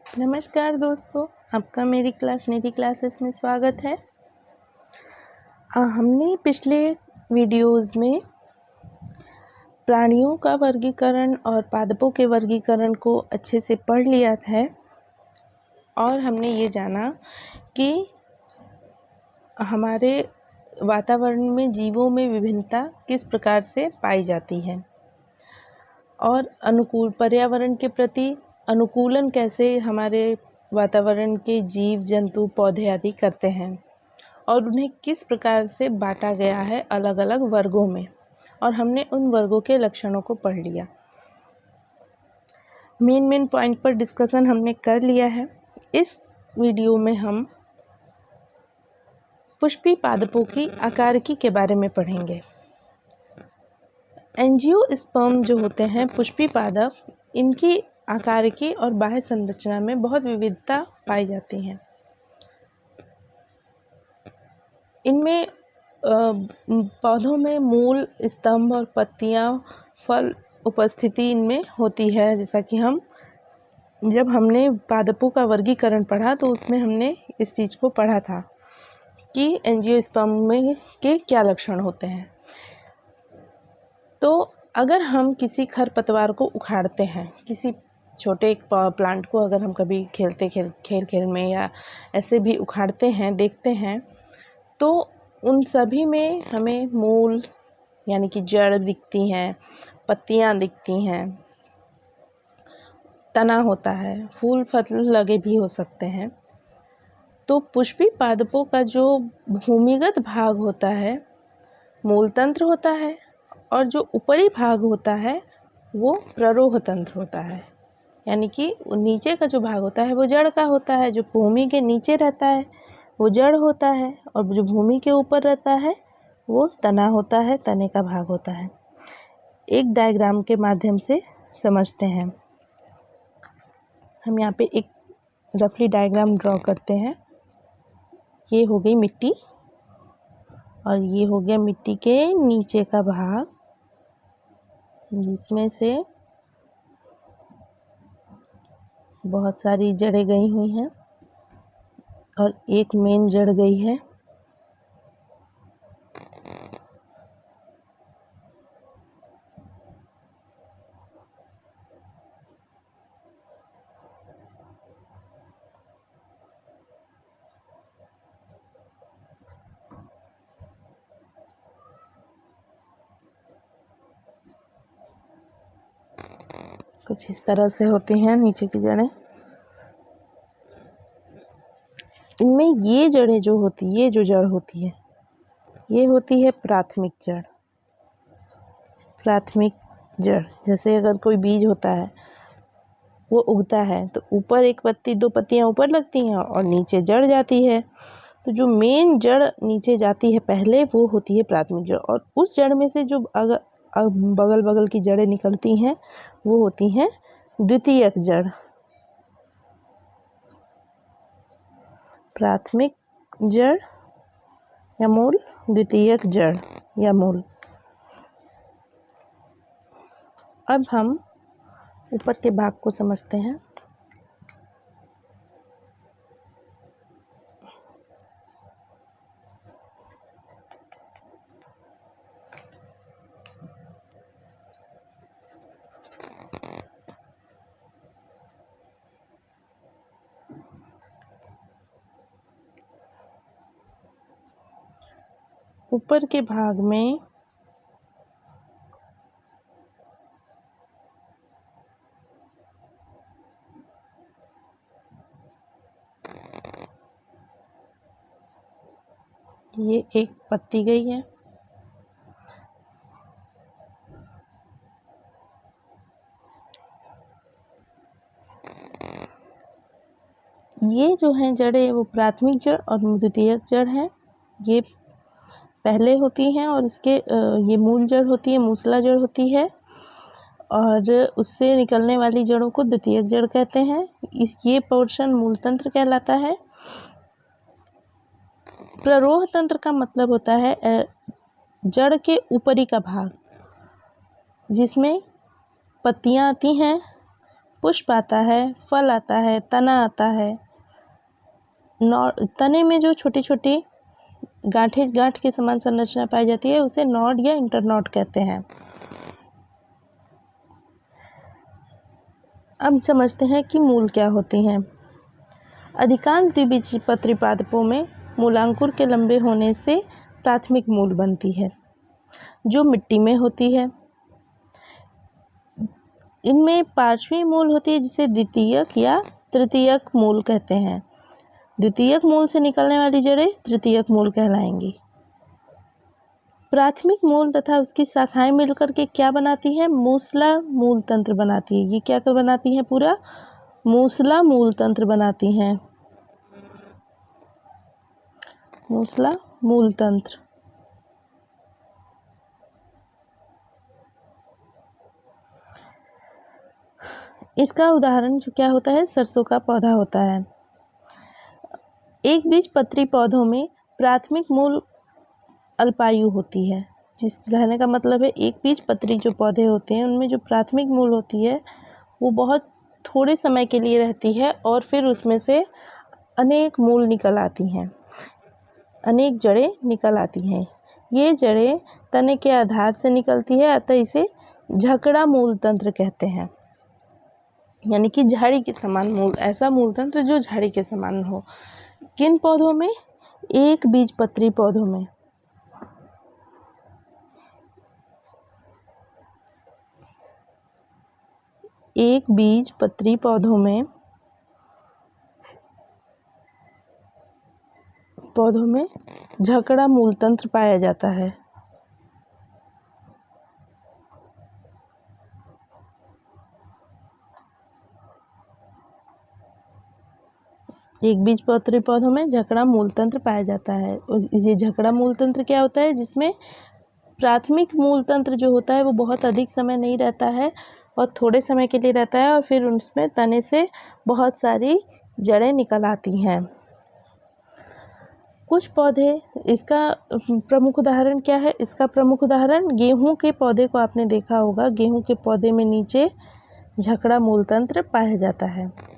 नमस्कार दोस्तों, आपका मेरी निधि क्लासेस में स्वागत है। हमने पिछले वीडियोस में प्राणियों का वर्गीकरण और पादपों के वर्गीकरण को अच्छे से पढ़ लिया है और हमने ये जाना कि हमारे वातावरण में जीवों में विभिन्नता किस प्रकार से पाई जाती है और पर्यावरण के प्रति अनुकूलन कैसे हमारे वातावरण के जीव जंतु पौधे आदि करते हैं और उन्हें किस प्रकार से बांटा गया है अलग अलग वर्गों में, और हमने उन वर्गों के लक्षणों को पढ़ लिया। मेन पॉइंट पर डिस्कशन हमने कर लिया है। इस वीडियो में हम पुष्पी पादपों की आकारिकी के बारे में पढ़ेंगे। एंजियोस्पर्म जो होते हैं पुष्पी पादप, इनकी आकारिकी और बाह्य संरचना में बहुत विविधता पाई जाती है। इनमें पौधों में मूल, स्तंभ और पत्तियां, फल उपस्थिति इनमें होती है। जैसा कि जब हमने पादपों का वर्गीकरण पढ़ा तो उसमें हमने इस चीज़ को पढ़ा था कि एंजियोस्पर्म में के क्या लक्षण होते हैं। तो अगर हम किसी खरपतवार को उखाड़ते हैं, किसी छोटे प्लांट को अगर हम कभी खेल में या ऐसे भी उखाड़ते हैं, देखते हैं, तो उन सभी में हमें मूल यानी कि जड़ दिखती हैं, पत्तियां दिखती हैं, तना होता है, फूल फल लगे भी हो सकते हैं। तो पुष्पी पादपों का जो भूमिगत भाग होता है मूल तंत्र होता है, और जो ऊपरी भाग होता है वो प्ररोह तंत्र होता है। यानी कि नीचे का जो भाग होता है वो जड़ का होता है। जो भूमि के नीचे रहता है वो जड़ होता है, और जो भूमि के ऊपर रहता है वो तना होता है, तने का भाग होता है। एक डायग्राम के माध्यम से समझते हैं। हम यहाँ पे एक रफली डायग्राम ड्रॉ करते हैं। ये हो गई मिट्टी और ये हो गया मिट्टी के नीचे का भाग, जिसमें से बहुत सारी जड़ें गई हुई हैं और एक मेन जड़ गई है। कुछ इस तरह से होती हैं नीचे की जड़ें। इनमें ये जड़ें जो होती है, ये जो जड़ होती है, ये होती है प्राथमिक जड़। प्राथमिक जड़ जैसे अगर कोई बीज होता है, वो उगता है तो ऊपर एक पत्ती, दो पत्तियां ऊपर लगती हैं और नीचे जड़ जाती है। तो जो मेन जड़ नीचे जाती है पहले, वो होती है प्राथमिक जड़, और उस जड़ में से जो अगर बगल बगल की जड़ें निकलती हैं वो होती हैं द्वितीयक जड़। प्राथमिक जड़ या मूल, द्वितीयक जड़ या मूल। अब हम ऊपर के भाग को समझते हैं। ऊपर के भाग में ये एक पत्ती गई है, ये जो हैं जड़ें वो प्राथमिक जड़ और द्वितीयक जड़ हैं। ये पहले होती हैं और इसके ये मूल जड़ होती है, मूसला जड़ होती है, और उससे निकलने वाली जड़ों को द्वितीयक जड़ कहते हैं। ये पोर्शन मूल तंत्र कहलाता है। प्ररोह तंत्र का मतलब होता है जड़ के ऊपरी का भाग, जिसमें पत्तियां आती हैं, पुष्प आता है, फल आता है, तना आता है। तने में जो छोटी छोटी गांठ के समान संरचना पाई जाती है उसे नॉड या इंटरनॉड कहते हैं। अब समझते हैं कि मूल क्या होती हैं। अधिकांश द्विबीजपत्री पादपों में मूलांकुर के लंबे होने से प्राथमिक मूल बनती है, जो मिट्टी में होती है। इनमें पार्श्वी मूल होती है जिसे द्वितीयक या तृतीयक मूल कहते हैं। द्वितीयक मूल से निकलने वाली जड़ें तृतीयक मूल कहलाएंगी। प्राथमिक मूल तथा उसकी शाखाएं मिलकर के क्या बनाती है? मूसला मूल तंत्र बनाती है। ये क्या बनाती हैं? पूरा मूसला मूल तंत्र बनाती हैं। मूसला मूल तंत्र। इसका उदाहरण जो क्या होता है? सरसों का पौधा होता है। एक बीजपत्री पौधों में प्राथमिक मूल अल्पायु होती है। जिस कहने का मतलब है एक बीजपत्री जो पौधे होते हैं उनमें जो प्राथमिक मूल होती है वो बहुत थोड़े समय के लिए रहती है और फिर उसमें से अनेक मूल निकल आती हैं, अनेक जड़ें निकल आती हैं। ये जड़ें तने के आधार से निकलती है, अतः इसे झकड़ा मूल तंत्र कहते हैं। यानी कि झाड़ी के समान मूल, ऐसा मूल तंत्र जो झाड़ी के समान हो। किन पौधों में? एक बीजपत्री पौधों में। एक बीजपत्री पौधों में झकड़ा मूल तंत्र पाया जाता है। एक बीजपत्री पौधों में झकड़ा मूल तंत्र पाया जाता है। ये झकड़ा मूल तंत्र क्या होता है? जिसमें प्राथमिक मूल तंत्र जो होता है वो बहुत अधिक समय नहीं रहता है और थोड़े समय के लिए रहता है और फिर उसमें तने से बहुत सारी जड़ें निकल आती हैं। कुछ पौधे, इसका प्रमुख उदाहरण क्या है? इसका प्रमुख उदाहरण गेहूं के पौधे को आपने देखा होगा। गेहूं के पौधे में नीचे झकड़ा मूल तंत्र पाया जाता है।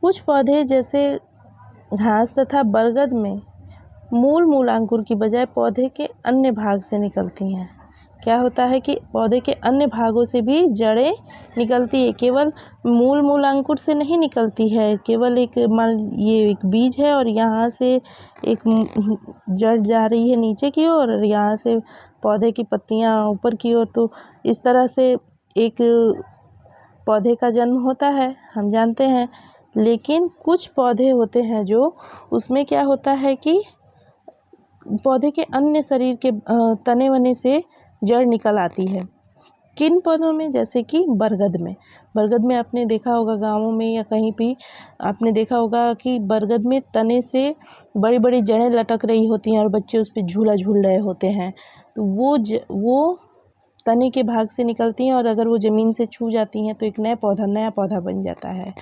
कुछ पौधे जैसे घास तथा बरगद में मूलांकुर की बजाय पौधे के अन्य भाग से निकलती हैं। क्या होता है कि पौधे के अन्य भागों से भी जड़ें निकलती है, केवल मूलांकुर से नहीं निकलती है। केवल ये एक बीज है और यहाँ से एक जड़ जा रही है नीचे की ओर और यहाँ से पौधे की पत्तियाँ ऊपर की ओर, तो इस तरह से एक पौधे का जन्म होता है, हम जानते हैं। लेकिन कुछ पौधे होते हैं जो उसमें क्या होता है कि पौधे के अन्य शरीर के तने वने से जड़ निकल आती है। किन पौधों में? जैसे कि बरगद में। बरगद में आपने देखा होगा गाँवों में या कहीं भी आपने देखा होगा कि बरगद में तने से बड़ी बड़ी जड़ें लटक रही होती हैं और बच्चे उस पर झूला झूल रहे होते हैं। तो वो तने के भाग से निकलती हैं और अगर वो ज़मीन से छू जाती हैं तो एक नया पौधा बन जाता है,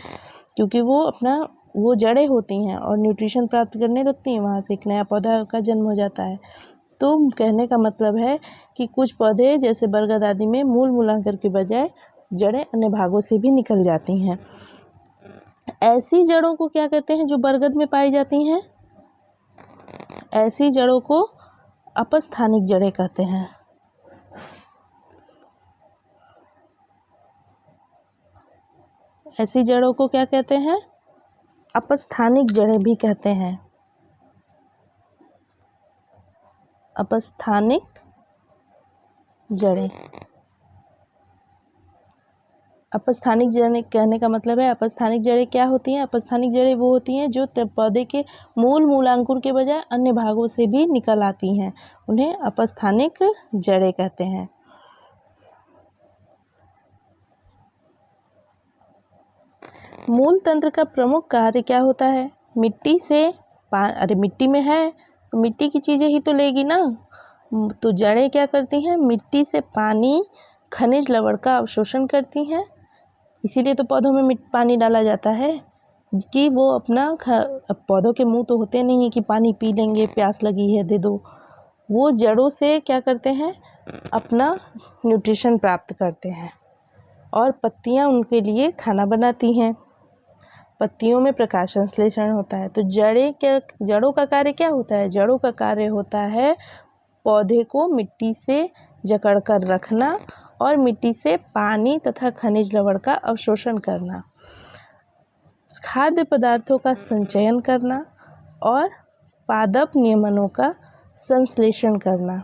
क्योंकि वो जड़ें होती हैं और न्यूट्रिशन प्राप्त करने लगती हैं, वहाँ से एक नया पौधा का जन्म हो जाता है। तो कहने का मतलब है कि कुछ पौधे जैसे बरगद आदि में मूलांकुर के बजाय जड़ें अन्य भागों से भी निकल जाती हैं। ऐसी जड़ों को क्या कहते हैं जो बरगद में पाई जाती हैं? ऐसी जड़ों को अपस्थानिक जड़ें कहते हैं। ऐसी जड़ों को क्या कहते हैं? अपस्थानिक जड़ें भी कहते हैं। अपस्थानिक जड़ें। अपस्थानिक जड़ें कहने का मतलब है, अपस्थानिक जड़ें क्या होती हैं? अपस्थानिक जड़ें वो होती हैं जो पौधे के मूलांकुर के बजाय अन्य भागों से भी निकल आती हैं, उन्हें अपस्थानिक जड़ें कहते हैं। मूल तंत्र का प्रमुख कार्य क्या होता है? मिट्टी से अरे मिट्टी में है तो मिट्टी की चीज़ें ही तो लेगी ना। तो जड़ें क्या करती हैं? मिट्टी से पानी, खनिज लवण का अवशोषण करती हैं। इसीलिए तो पौधों में पानी डाला जाता है कि वो अपना पौधों के मुंह तो होते नहीं है कि पानी पी लेंगे, प्यास लगी है दे दो। वो जड़ों से क्या करते हैं? अपना न्यूट्रिशन प्राप्त करते हैं। और पत्तियां उनके लिए खाना बनाती हैं। पत्तियों में प्रकाश संश्लेषण होता है। तो जड़ों का कार्य क्या होता है? जड़ों का कार्य होता है पौधे को मिट्टी से जकड़ कर रखना और मिट्टी से पानी तथा खनिज लवण का अवशोषण करना, खाद्य पदार्थों का संचयन करना और पादप नियमनों का संश्लेषण करना।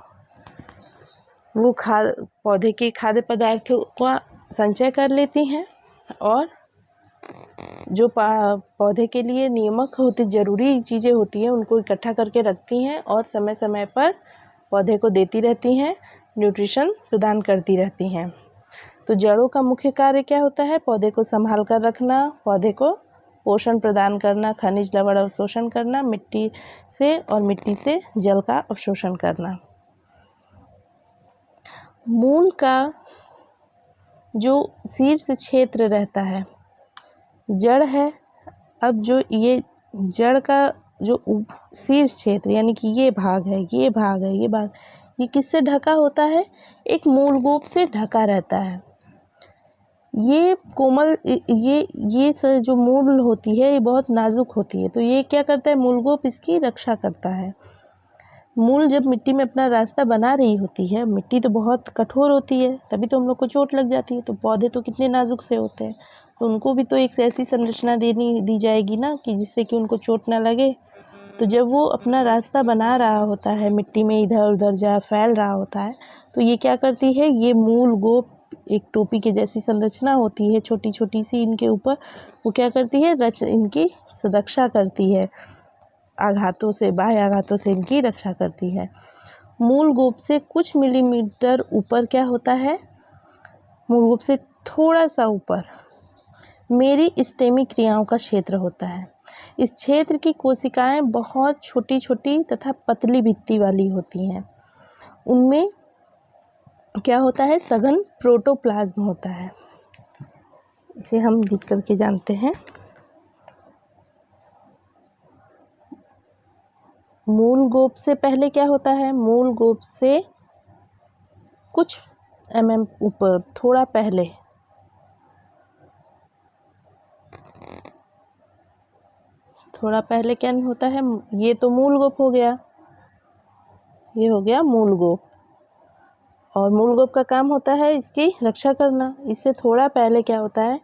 वो पौधे के खाद्य पदार्थों का संचय कर लेती हैं और जो पौधे के लिए नियामक ज़रूरी चीज़ें होती हैं उनको इकट्ठा करके रखती हैं और समय समय पर पौधे को देती रहती हैं, न्यूट्रिशन प्रदान करती रहती हैं। तो जड़ों का मुख्य कार्य क्या होता है? पौधे को संभाल कर रखना, पौधे को पोषण प्रदान करना, खनिज लवण अवशोषण करना, मिट्टी से जल का अवशोषण करना। मूल का जो शीर्ष क्षेत्र रहता है, जड़ है। अब जो ये जड़ का जो शीर्ष क्षेत्र यानी कि ये भाग है, ये किससे ढका होता है? एक मूल गोप से ढका रहता है। ये कोमल ये जो मूल होती है ये बहुत नाजुक होती है। तो ये क्या करता है? मूल गोप इसकी रक्षा करता है। मूल जब मिट्टी में अपना रास्ता बना रही होती है, मिट्टी तो बहुत कठोर होती है, तभी तो हम लोग को चोट लग जाती है। तो पौधे तो कितने नाजुक से होते हैं, तो उनको भी तो एक ऐसी संरचना दी जाएगी ना कि जिससे कि उनको चोट ना लगे। तो जब वो अपना रास्ता बना रहा होता है, मिट्टी में इधर उधर फैल रहा होता है, तो ये क्या करती है? ये मूल गोप एक टोपी के जैसी संरचना होती है, छोटी छोटी सी इनके ऊपर, वो क्या करती है? इनकी रक्षा करती है आघातों से, बाह्य आघातों से इनकी रक्षा करती है। मूल गोप से कुछ मिलीमीटर ऊपर क्या होता है? मूल गोप से थोड़ा सा ऊपर मेरिस्टेमी क्रियाओं का क्षेत्र होता है। इस क्षेत्र की कोशिकाएं बहुत छोटी छोटी तथा पतली भित्ति वाली होती हैं। उनमें क्या होता है? सघन प्रोटोप्लाज्म होता है। इसे हम लिख करके जानते हैं। मूल गोप से पहले क्या होता है? मूल गोप से कुछ ऊपर, थोड़ा पहले क्या नहीं होता है? ये तो मूल गोप हो गया, ये हो गया मूल गोप। और मूल गोप का काम होता है इसकी रक्षा करना। इससे थोड़ा पहले क्या होता है?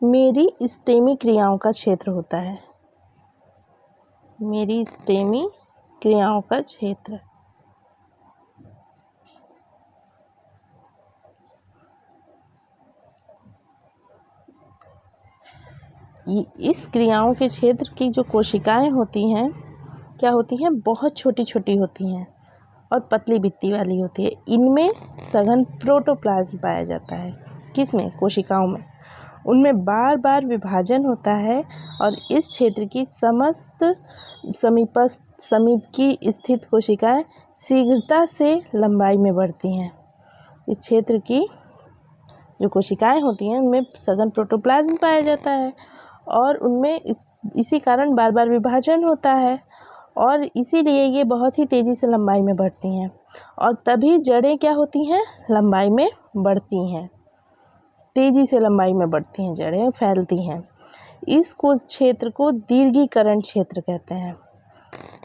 मेरिस्टेमी क्रियाओं का क्षेत्र होता है। मेरिस्टेमी क्रियाओं का क्षेत्र। इस क्रियाओं के क्षेत्र की जो कोशिकाएं होती हैं, क्या होती हैं? बहुत छोटी छोटी होती हैं और पतली भित्ति वाली होती है। इनमें सघन प्रोटोप्लाज्म पाया जाता है। किसमें? कोशिकाओं में। उनमें बार बार विभाजन होता है और इस क्षेत्र की समस्त समीप की स्थित कोशिकाएं शीघ्रता से लंबाई में बढ़ती हैं। इस क्षेत्र की जो कोशिकाएं होती हैं उनमें सघन प्रोटोप्लाज्म पाया जाता है और उनमें इसी कारण बार बार विभाजन होता है और इसीलिए ये बहुत ही तेज़ी से लंबाई में बढ़ती हैं और तभी जड़ें क्या होती हैं? लंबाई में बढ़ती हैं, तेज़ी से लंबाई में बढ़ती हैं, जड़ें फैलती हैं। इस क्षेत्र को दीर्घीकरण क्षेत्र कहते हैं।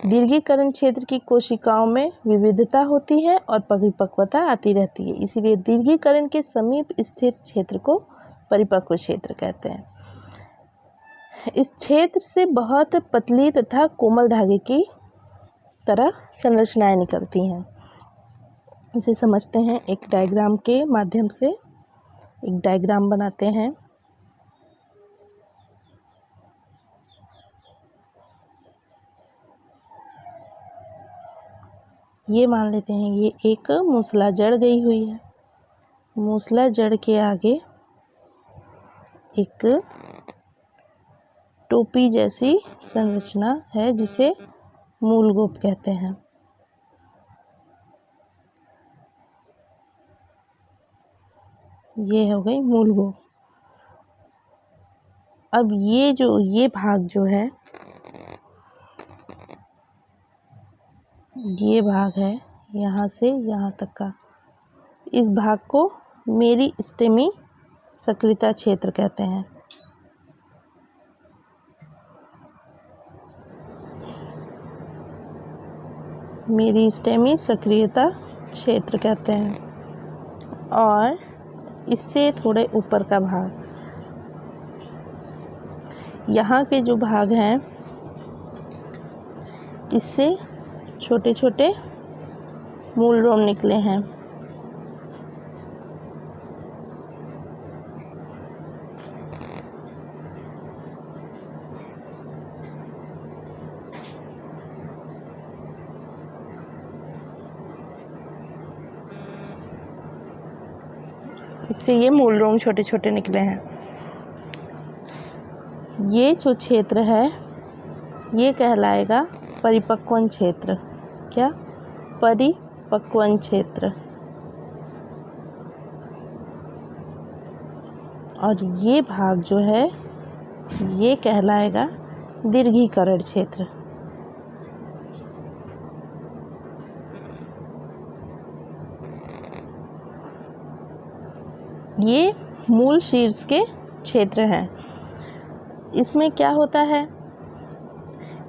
दीर्घीकरण क्षेत्र की कोशिकाओं में विविधता होती है और परिपक्वता आती रहती है, इसीलिए दीर्घीकरण के समीप स्थित क्षेत्र को परिपक्व क्षेत्र कहते हैं। इस क्षेत्र से बहुत पतली तथा कोमल धागे की तरह संरचनाएं निकलती हैं। इसे समझते हैं एक डायग्राम के माध्यम से। एक डायग्राम बनाते हैं। ये मान लेते हैं ये एक मूसला जड़ गई हुई है। मूसला जड़ के आगे एक टोपी जैसी संरचना है जिसे मूल गोप कहते हैं। ये हो गई मूल गोप। अब ये भाग जो है, ये भाग है यहाँ से यहाँ तक का, इस भाग को मेरिस्टेमी सक्रियता क्षेत्र कहते हैं। मेरिस्टेमी सक्रियता क्षेत्र कहते हैं। और इससे थोड़े ऊपर का भाग, यहाँ के जो भाग हैं इससे छोटे छोटे मूल रोम निकले हैं। इससे ये मूल रोम छोटे छोटे निकले हैं। ये जो क्षेत्र है ये कहलाएगा परिपक्वन क्षेत्र। क्या? परिपक्वन क्षेत्र। और ये भाग जो है ये कहलाएगा दीर्घीकरण क्षेत्र। ये मूल शीर्ष के क्षेत्र हैं। इसमें क्या होता है,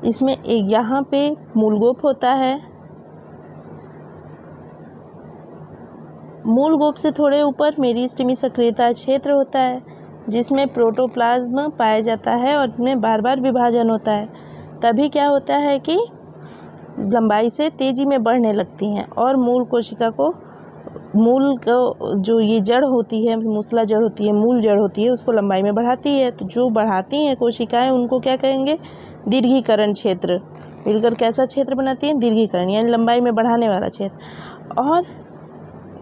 इसमें एक यहाँ पे मूलगोप होता है, मूलगोप से थोड़े ऊपर मेरिस्टेमी सक्रियता क्षेत्र होता है जिसमें प्रोटोप्लाज्म पाया जाता है और इनमें बार बार विभाजन होता है। तभी क्या होता है कि लंबाई से तेज़ी में बढ़ने लगती हैं और मूल कोशिका को, मूल को जो ये जड़ होती है, मूसला जड़ होती है, मूल जड़ होती है, उसको लंबाई में बढ़ाती है। तो जो बढ़ाती हैं कोशिकाएं उनको क्या कहेंगे? दीर्घीकरण क्षेत्र। मिलकर कैसा क्षेत्र बनाती है? दीर्घीकरण, यानी लंबाई में बढ़ाने वाला क्षेत्र। और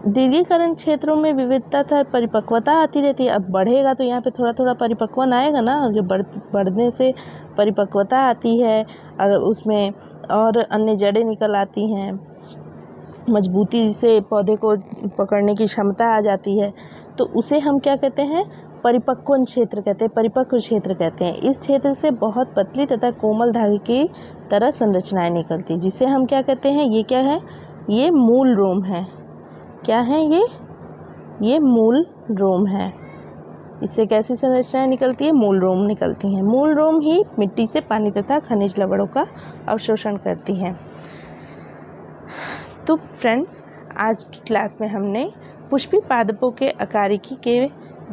दीर्घीकरण क्षेत्रों में विविधता तथा परिपक्वता आती रहती है। अब बढ़ेगा तो यहाँ पे थोड़ा थोड़ा परिपक्वन आएगा ना, जो बढ़ने से परिपक्वता आती है और उसमें और अन्य जड़ें निकल आती हैं, मजबूती से पौधे को पकड़ने की क्षमता आ जाती है। तो उसे हम क्या कहते हैं? परिपक्वन क्षेत्र कहते हैं, परिपक्व क्षेत्र कहते हैं। इस क्षेत्र से बहुत पतली तथा कोमल धागे की तरह संरचनाएं निकलती, जिसे हम क्या कहते हैं? ये क्या है? ये मूल रोम है। क्या है ये मूल रोम है। इससे कैसी संरचनाएं निकलती है? मूल रोम निकलती हैं। मूल रोम ही मिट्टी से पानी तथा खनिज लवणों का अवशोषण करती हैं। तो फ्रेंड्स, आज की क्लास में हमने पुष्पी पादपों के अकारिकी के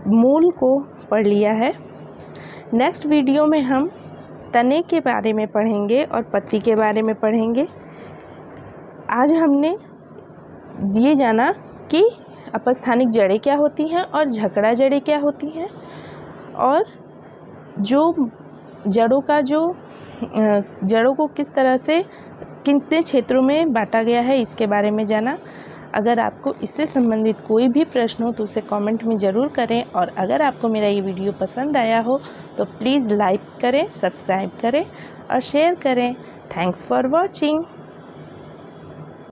मूल को पढ़ लिया है। नेक्स्ट वीडियो में हम तने के बारे में पढ़ेंगे और पत्ती के बारे में पढ़ेंगे। आज हमने ये जाना कि अपस्थानिक जड़ें क्या होती हैं और झकड़ा जड़ें क्या होती हैं, और जो जड़ों को किस तरह से कितने क्षेत्रों में बांटा गया है इसके बारे में जाना। अगर आपको इससे संबंधित कोई भी प्रश्न हो तो उसे कमेंट में ज़रूर करें, और अगर आपको मेरा ये वीडियो पसंद आया हो तो प्लीज़ लाइक करें, सब्सक्राइब करें और शेयर करें। Thanks for watching.